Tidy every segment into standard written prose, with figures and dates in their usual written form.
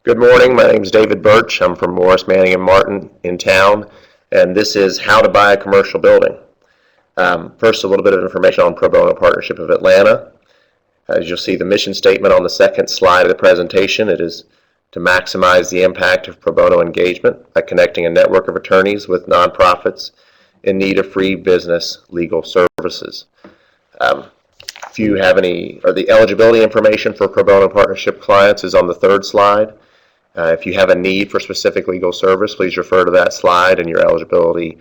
Good morning. My name is David Birch. I'm from Morris, Manning, and Martin in town, and this is how to buy a commercial building. First, a little bit of information on Pro Bono Partnership of Atlanta. As you'll see the mission statement on the second slide of the presentation, it is to maximize the impact of pro bono engagement by connecting a network of attorneys with nonprofits in need of free business legal services. If you have any, or the eligibility information for pro bono partnership clients is on the third slide. If you have a need for specific legal service, please refer to that slide and your eligibility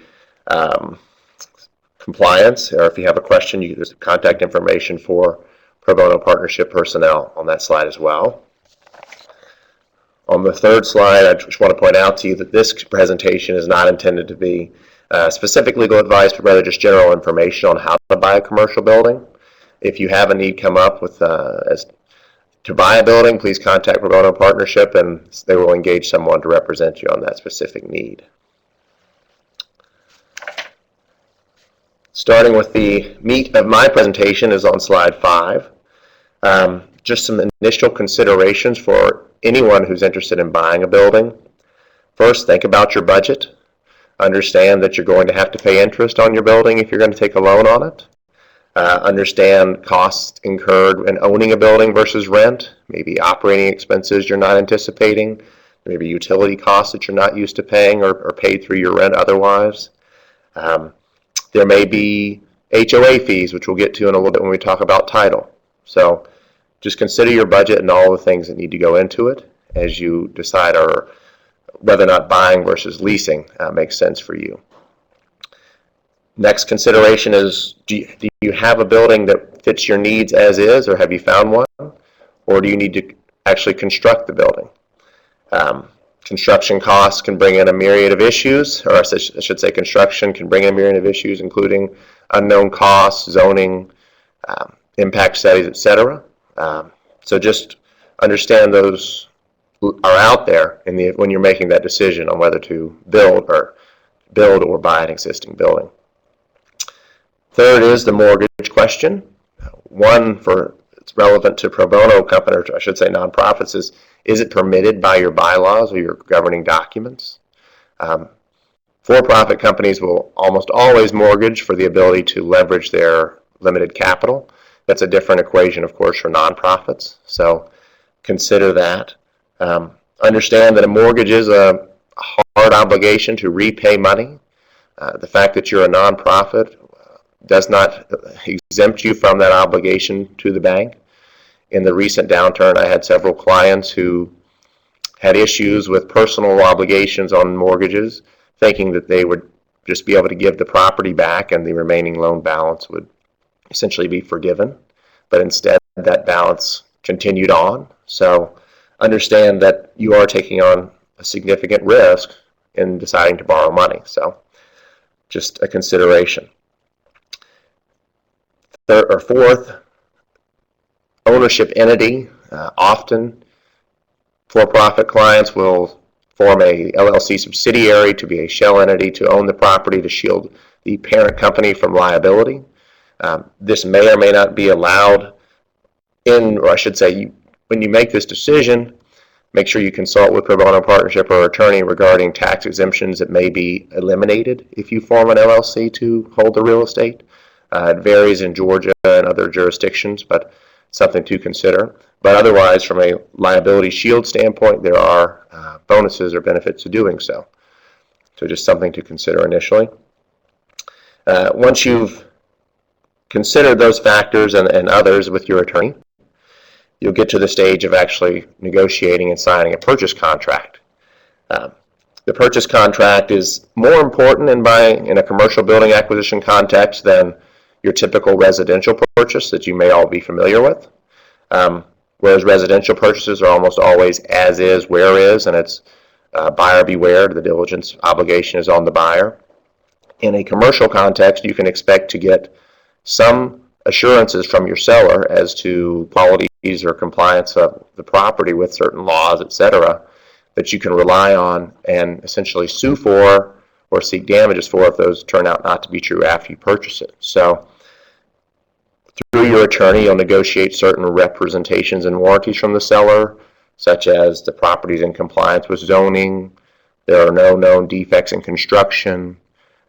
compliance. Or if you have a question, there's contact information for pro bono partnership personnel on that slide as well. On the third slide, I just want to point out to you that this presentation is not intended to be specific legal advice, but rather just general information on how to buy a commercial building. If you have a need come up with to buy a building, please contact Pro Bono Partnership and they will engage someone to represent you on that specific need. Starting with the meat of my presentation is on slide 5. Just some initial considerations for anyone who's interested in buying a building. First, think about your budget. Understand that you're going to have to pay interest on your building if you're going to take a loan on it. Understand costs incurred in owning a building versus rent, maybe operating expenses you're not anticipating, maybe utility costs that you're not used to paying or paid through your rent otherwise. There may be HOA fees, which we'll get to in a little bit when we talk about title. So just consider your budget and all the things that need to go into it as you decide whether or not buying versus leasing makes sense for you. Next consideration is, do you have a building that fits your needs as is, or have you found one? Or do you need to actually construct the building? Construction costs can bring in a myriad of issues, or I should say construction can bring in a myriad of issues, including unknown costs, zoning, impact studies, etc. So just understand those are out there when you're making that decision on whether to build or buy an existing building. Third is the mortgage question. One, it's relevant to pro bono company, or I should say nonprofits, is it permitted by your bylaws or your governing documents? For-profit companies will almost always mortgage for the ability to leverage their limited capital. That's a different equation, of course, for nonprofits. So consider that. Understand that a mortgage is a hard obligation to repay money. The fact that you're a nonprofit does not exempt you from that obligation to the bank. In the recent downturn, I had several clients who had issues with personal obligations on mortgages, thinking that they would just be able to give the property back and the remaining loan balance would essentially be forgiven. But instead, that balance continued on. So understand that you are taking on a significant risk in deciding to borrow money. So just a consideration. Third or fourth, ownership entity. Often for-profit clients will form a LLC subsidiary to be a shell entity to own the property to shield the parent company from liability. This may or may not be allowed or I should say, when you make this decision, make sure you consult with pro bono partnership or attorney regarding tax exemptions that may be eliminated if you form an LLC to hold the real estate. It varies in Georgia and other jurisdictions, but something to consider. But otherwise, from a liability shield standpoint, there are bonuses or benefits to doing so. So just something to consider initially. Once you've considered those factors and others with your attorney, you'll get to the stage of actually negotiating and signing a purchase contract. The purchase contract is more important in a commercial building acquisition context than your typical residential purchase that you may all be familiar with. Whereas residential purchases are almost always as is, where is, and it's buyer beware. The diligence obligation is on the buyer. In a commercial context, you can expect to get some assurances from your seller as to qualities or compliance of the property with certain laws, etc., that you can rely on and essentially sue for or seek damages for if those turn out not to be true after you purchase it. So through your attorney, you'll negotiate certain representations and warranties from the seller, such as the property is in compliance with zoning, there are no known defects in construction,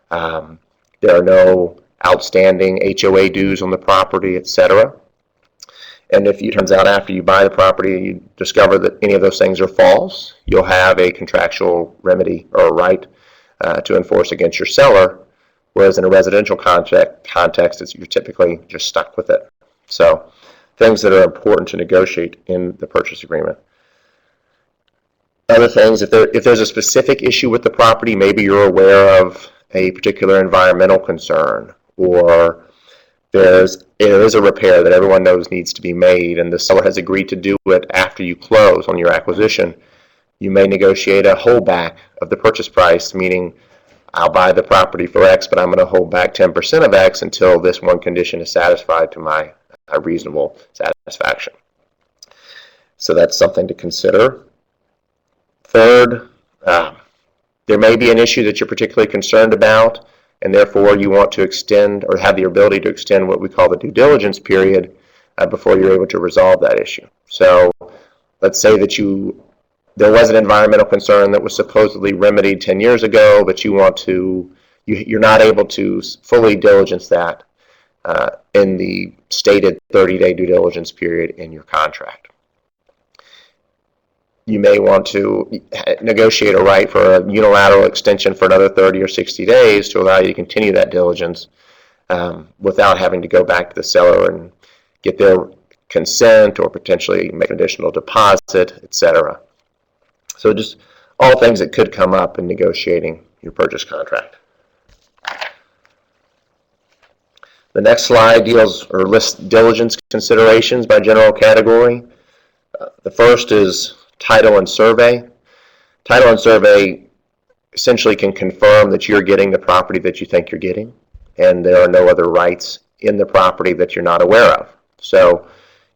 there are no outstanding HOA dues on the property, etc. And if it turns out after you buy the property you discover that any of those things are false, you'll have a contractual remedy or a right to enforce against your seller, whereas in a residential context, you're typically just stuck with it. So things that are important to negotiate in the purchase agreement. Other things, if there's a specific issue with the property, maybe you're aware of a particular environmental concern, or there is a repair that everyone knows needs to be made and the seller has agreed to do it after you close on your acquisition, you may negotiate a holdback of the purchase price, meaning I'll buy the property for X, but I'm going to hold back 10% of X until this one condition is satisfied to my reasonable satisfaction. So that's something to consider. Third, there may be an issue that you're particularly concerned about, and therefore you want to extend or have the ability to extend what we call the due diligence period before you're able to resolve that issue. So let's say that there was an environmental concern that was supposedly remedied 10 years ago, but you're not able to fully diligence that in the stated 30-day due diligence period in your contract. You may want to negotiate a right for a unilateral extension for another 30 or 60 days to allow you to continue that diligence without having to go back to the seller and get their consent or potentially make an additional deposit, etc. So just all things that could come up in negotiating your purchase contract. The next slide lists diligence considerations by general category. The first is title and survey. Title and survey essentially can confirm that you're getting the property that you think you're getting, and there are no other rights in the property that you're not aware of. So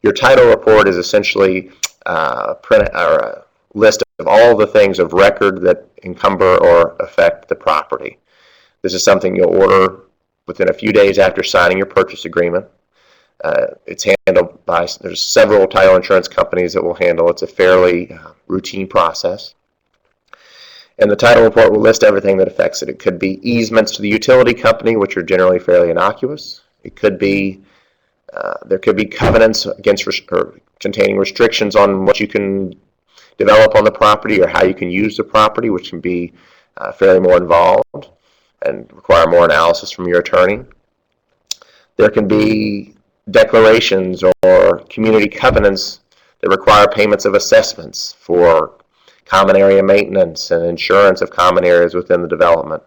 your title report is essentially a list of all the things of record that encumber or affect the property. This is something you'll order within a few days after signing your purchase agreement. It's handled by, there's several title insurance companies that will handle it. It's a fairly routine process. And the title report will list everything that affects it. It could be easements to the utility company, which are generally fairly innocuous. It could be, there could be covenants against or containing restrictions on what you can develop on the property or how you can use the property, which can be fairly more involved and require more analysis from your attorney. There can be declarations or community covenants that require payments of assessments for common area maintenance and insurance of common areas within the development,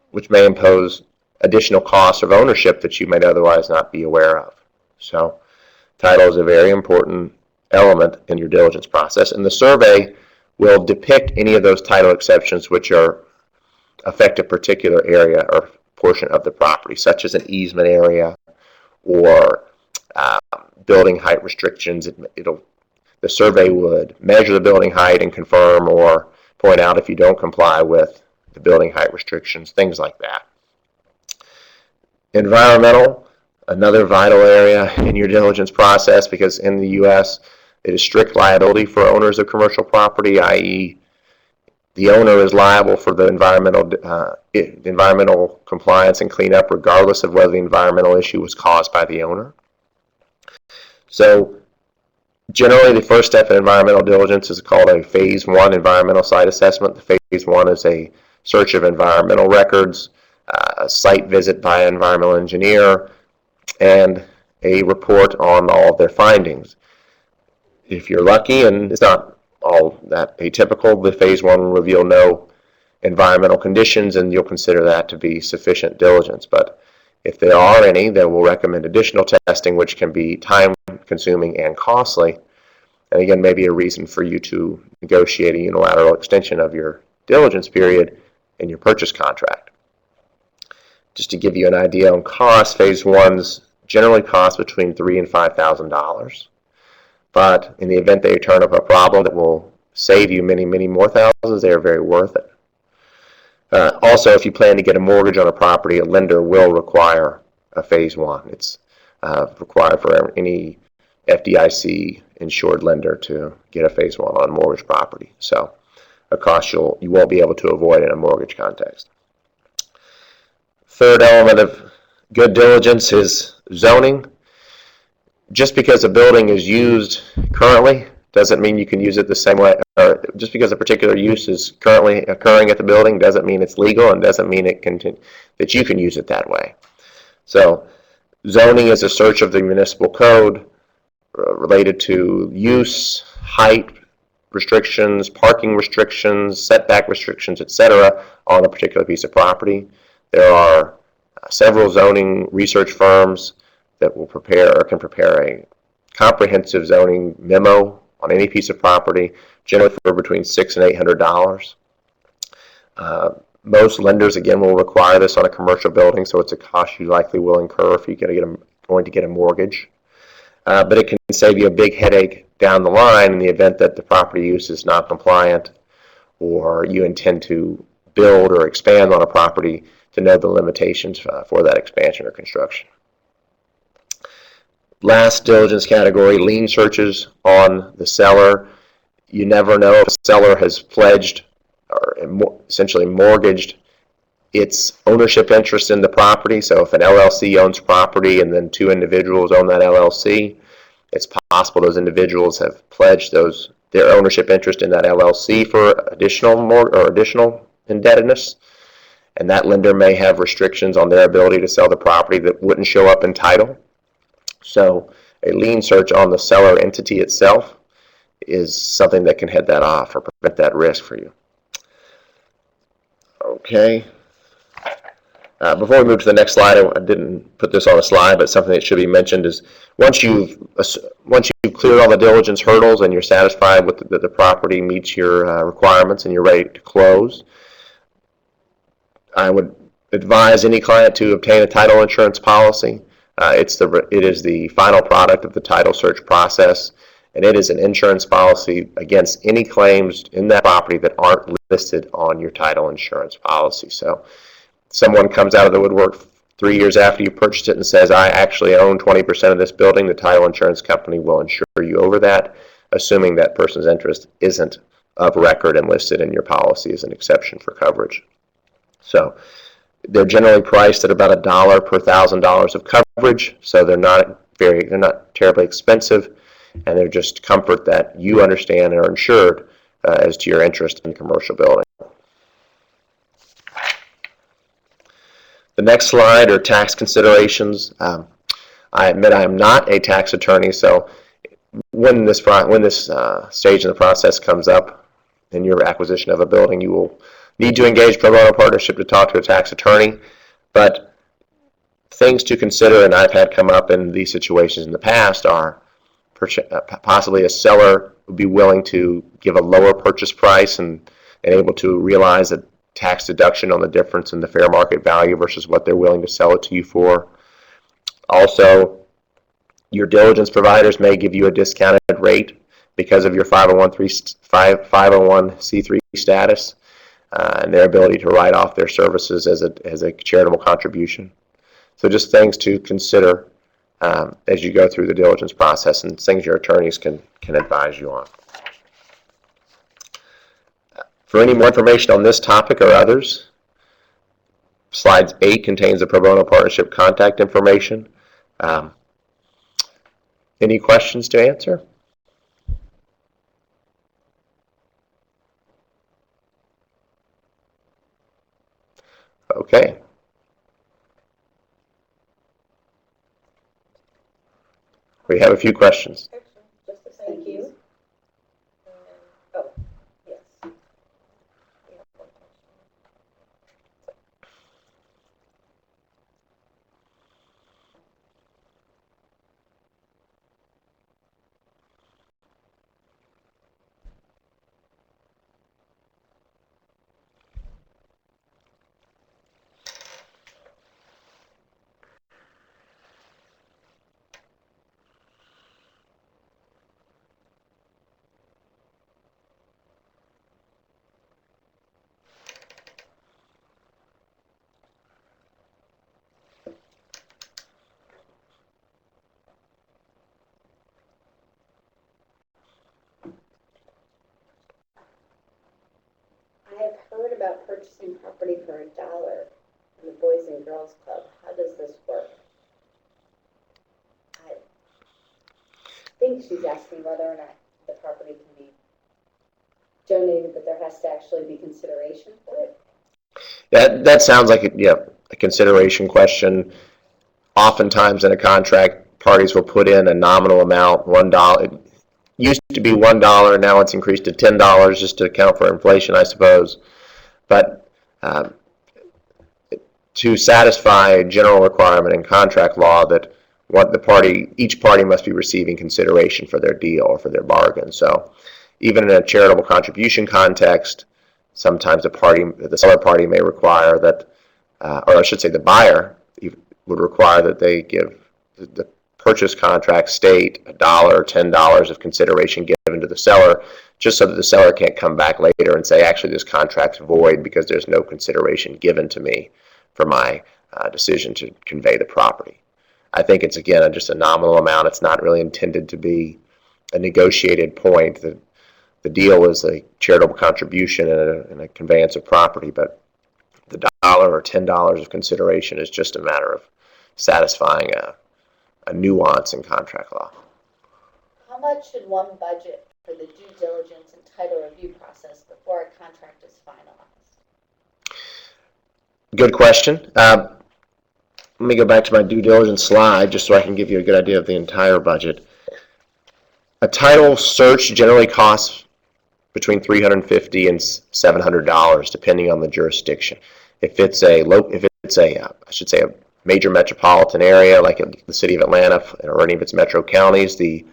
which may impose additional costs of ownership that you might otherwise not be aware of. So title is a very important element in your diligence process, and the survey will depict any of those title exceptions which affect a particular area or portion of the property, such as an easement area or building height restrictions. The survey would measure the building height and confirm or point out if you don't comply with the building height restrictions, things like that. Environmental, another vital area in your diligence process, because in the U.S. it is strict liability for owners of commercial property, i.e. the owner is liable for the environmental compliance and cleanup regardless of whether the environmental issue was caused by the owner. So generally the first step in environmental diligence is called a Phase 1 environmental site assessment. The Phase 1 is a search of environmental records, a site visit by an environmental engineer, and a report on all of their findings. If you're lucky, and it's not all that atypical, the Phase 1 will reveal no environmental conditions, and you'll consider that to be sufficient diligence. But if there are any, then we'll recommend additional testing, which can be time-consuming and costly, and again, maybe a reason for you to negotiate a unilateral extension of your diligence period in your purchase contract. Just to give you an idea on cost, Phase 1s generally cost between $3,000 and $5,000. But in the event that you turn up a problem that will save you many, many more thousands, they are very worth it. Also, if you plan to get a mortgage on a property, a lender will require a Phase 1. It's required for any FDIC insured lender to get a phase one on mortgage property. So a cost you won't be able to avoid in a mortgage context. Third element of good diligence is zoning. Just because a building is used currently doesn't mean you can use it the same way, or just because a particular use is currently occurring at the building doesn't mean it's legal and doesn't mean that you can use it that way. So zoning is a search of the municipal code related to use, height restrictions, parking restrictions, setback restrictions, etc. on a particular piece of property. There are several zoning research firms that will prepare or can prepare a comprehensive zoning memo on any piece of property, generally for between $600 and $800. Most lenders, again, will require this on a commercial building, so it's a cost you likely will incur if you're going to get a mortgage. But it can save you a big headache down the line in the event that the property use is not compliant, or you intend to build or expand on a property, to know the limitations for that expansion or construction. Last diligence category, lien searches on the seller. You never know if a seller has pledged or essentially mortgaged its ownership interest in the property. So if an LLC owns property and then two individuals own that LLC, it's possible those individuals have pledged their ownership interest in that LLC for additional indebtedness, and that lender may have restrictions on their ability to sell the property that wouldn't show up in title. So a lien search on the seller entity itself is something that can head that off or prevent that risk for you. Okay. Before we move to the next slide, I didn't put this on a slide, but something that should be mentioned is once you've cleared all the diligence hurdles and you're satisfied with that the property meets your requirements and you're ready to close, I would advise any client to obtain a title insurance policy. It is the final product of the title search process, and it is an insurance policy against any claims in that property that aren't listed on your title insurance policy. So someone comes out of the woodwork 3 years after you purchased it and says, I actually own 20% of this building, the title insurance company will insure you over that, assuming that person's interest isn't of record and listed in your policy as an exception for coverage. So they're generally priced at about $1 per $1,000 of coverage, so they're not terribly expensive, and they're just comfort that you understand and are insured as to your interest in commercial building. The next slide are tax considerations. I admit I am not a tax attorney, so when this stage in the process comes up in your acquisition of a building, you will need to engage pro bono partnership to talk to a tax attorney. But things to consider, and I've had come up in these situations in the past, are possibly a seller would be willing to give a lower purchase price and able to realize a tax deduction on the difference in the fair market value versus what they're willing to sell it to you for. Also, your diligence providers may give you a discounted rate because of your 501c3 status and their ability to write off their services as a charitable contribution. So just things to consider as you go through the diligence process, and things your attorneys can advise you on. For any more information on this topic or others, slide 8 contains the pro bono partnership contact information. Any questions to answer? Okay. We have a few questions. Just a thank you. Oh, yes. We have one question. purchasing property for $1 in the Boys and Girls Club. How does this work? I think she's asking whether or not the property can be donated, but there has to actually be consideration for it. That sounds like a consideration question. Oftentimes in a contract, parties will put in a nominal amount, $1. It used to be $1, now it's increased to $10 just to account for inflation, I suppose. But to satisfy a general requirement in contract law that each party must be receiving consideration for their deal or for their bargain. So even in a charitable contribution context, sometimes the seller party may require that, or I should say the buyer would require that they give the purchase contract state $1 or $10 of consideration given to the seller, just so that the seller can't come back later and say, actually, this contract's void because there's no consideration given to me for my decision to convey the property. I think it's, again, just a nominal amount. It's not really intended to be a negotiated point. The deal is a charitable contribution and a conveyance of property, but the $1 or $10 of consideration is just a matter of satisfying a nuance in contract law. How much should one budget for the due diligence and title review process before a contract is finalized? Good question. Let me go back to my due diligence slide just so I can give you a good idea of the entire budget. A title search generally costs between $350 and $700, depending on the jurisdiction. If it's a major metropolitan area like the city of Atlanta or any of its metro counties, the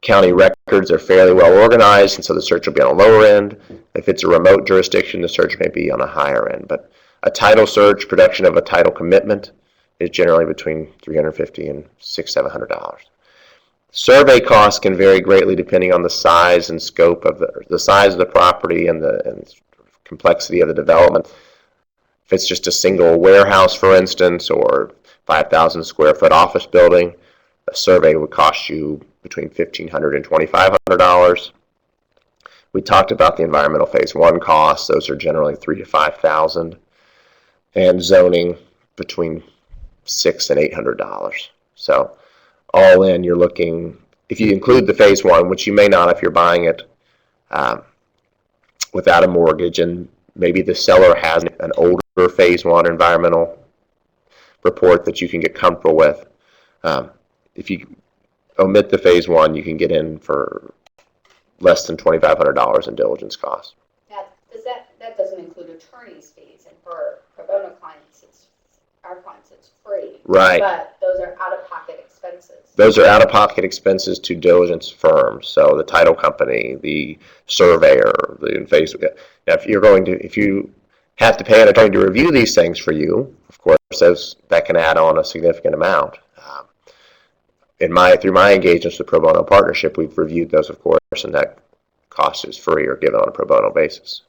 county records are fairly well organized, and so the search will be on a lower end. If it's a remote jurisdiction, the search may be on a higher end. But a title search, production of a title commitment, is generally between $350 and $700. Survey costs can vary greatly depending on the size and scope of the size of the property and the complexity of the development. If it's just a single warehouse, for instance, or 5,000 square foot office building, a survey would cost you between $1,500 and $2,500. We talked about the environmental phase 1 costs. Those are generally $3,000 to $5,000, and zoning between $600 and $800. So all in, you're looking, if you include the phase 1, which you may not if you're buying it without a mortgage, and maybe the seller has an older phase 1 environmental report that you can get comfortable with. If you omit the phase 1, you can get in for less than $2,500 in diligence costs. Now, that doesn't include attorney's fees, and for pro bono clients, our clients, it's free. Right. But those are out-of-pocket expenses. Those are out-of-pocket expenses to diligence firms, so the title company, the surveyor, the phase. Now, if you have to pay an attorney to review these things for you, of course, that can add on a significant amount. Through my engagements with Pro Bono Partnership, we've reviewed those, of course, and that cost is free or given on a pro bono basis.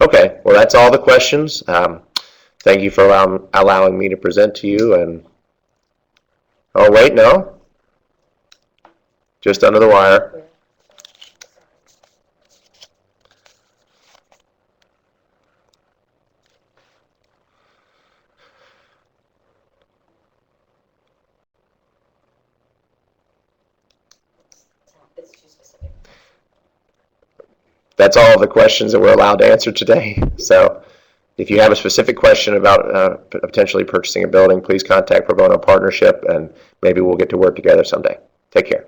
Okay, well, that's all the questions. Thank you for allowing me to present to you. And oh, wait, no, just under the wire. It's too specific. That's all the questions that we're allowed to answer today. So if you have a specific question about potentially purchasing a building, please contact Pro Bono Partnership, and maybe we'll get to work together someday. Take care.